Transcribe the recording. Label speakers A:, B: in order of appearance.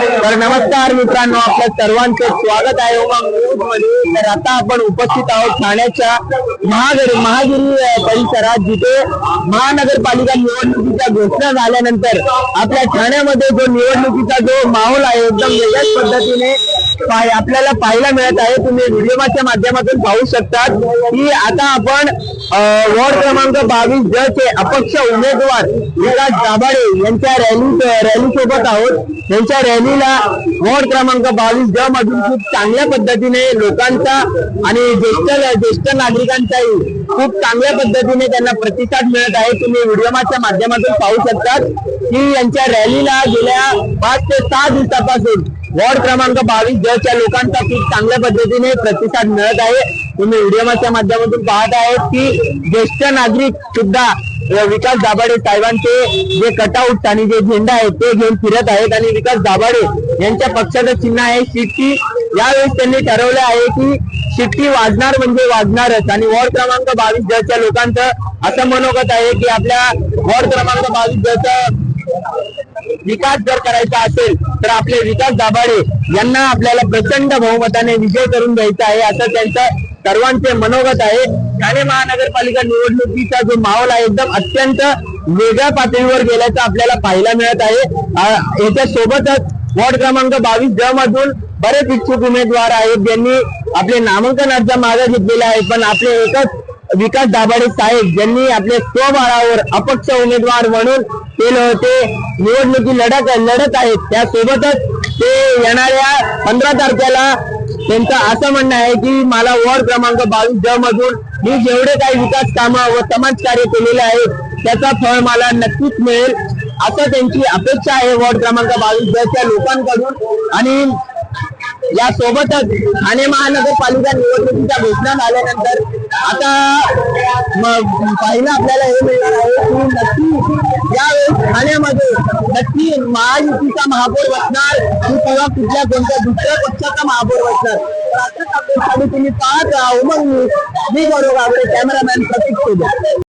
A: तर नमस्कार मित्रांनो, आपल्या सर्वांचं स्वागत आहे उमंग न्यूज मध्ये। तर आता आपण उपस्थित आहोत ठाण्याच्या महागिरी परिसरात, जिथे महानगरपालिका निवडणुकीच्या घोषणा झाल्यानंतर आपल्या ठाण्यामध्ये जो निवडणुकीचा जो माहोल आहे एकदम वेगळ्याच पद्धतीने आपल्याला पाहायला मिळत आहे। तुम्ही व्हिडिओच्या माध्यमातून पाहू शकतात की आता आपण वॉर्ड क्रमांक 22 ज चे अपक्ष उमेदवार विकास दाभाडे यांच्या रॅली सोबत आहोत। त्यांच्या रॅलीला वॉर्ड क्रमांक 22 ज मधून खूप चांगल्या पद्धतीने लोकांचा आणि ज्येष्ठ नागरिकांचाही खूप चांगल्या पद्धतीने त्यांना प्रतिसाद मिळत आहे। तुम्ही व्हिडिओच्या माध्यमातून पाहू शकतात की यांच्या रॅलीला गेल्या 5 ते 6 दिवसापासून वॉर्ड क्रमांक 22 ज च्या लोकांचा खूप चांगल्या पद्धतीने प्रतिसाद मिळत आहे। तुम्ही व्हिडिओच्या माध्यमातून पाहत आहेत की ज्येष्ठ नागरिक सुद्धा विकास दाभाडे साहेबांचे जे कटआउट आणि जे झेंडा आहे ते घेऊन फिरत आहेत आणि विकास दाभाडे यांच्या पक्षाचं चिन्ह आहे शिट्टी। यावेळेस त्यांनी ठरवले आहे की शिट्टी वाजणार म्हणजे वाजणारच आणि वॉर्ड क्रमांक 22 ज च्या लोकांचं असं मनोगत आहे की आपल्या वॉर्ड क्रमांक 22 ज चा विकास जर करायचा असेल तर आपले विकास दाभाडे यांना आपल्याला प्रचंड बहुमताने विजय करून द्यायचा आहे, असं त्यांचं सर्वांचे मनोगत आहे। ठाणे महानगरपालिका निवडणुकीचा जो माहोल आहे एकदम अत्यंत वेगळ्या पातळीवर गेल्याचं आपल्याला पाहायला मिळत आहे। याच्या सोबतच वॉर्ड क्रमांक 22 ज मधून बरेच इच्छुक उमेदवार आहेत ज्यांनी आपले नामांकन अर्ज मागे घेतलेले आहेत, पण आपले एकच विकास दाभाडे साहेब ज्यांनी आपले स्वबळावर अपक्ष उमेदवार म्हणून ते निवडणुकी लढत आहेत। त्यासोबतच ते येणाऱ्या 15 तारखेला त्यांचं असं म्हणणं आहे की मला वॉर्ड क्रमांक 22 ज मधून मी जेवढे काही विकास कामं व समाजकार्य केलेले आहे त्याचा फळ मला नक्कीच मिळेल, असं त्यांची अपेक्षा आहे वॉर्ड क्रमांक 22 ज च्या लोकांकडून। आणि या सोबतच ठाणे महानगरपालिका निवडणुकीच्या घोषणा झाल्यानंतर आता पाहिलं आपल्याला हे मिळणार आहे की नक्की यावेळेस ठाण्यामध्ये नक्की महायुतीचा महापौर बसणार किंवा कुठल्या कोणत्या दुसऱ्या पक्षाचा महापौर बसणार। तुम्ही पाहत राहा उमंग न्यूज। मी गौरव गावडे, कॅमेरामॅन प्रतीक सोबत।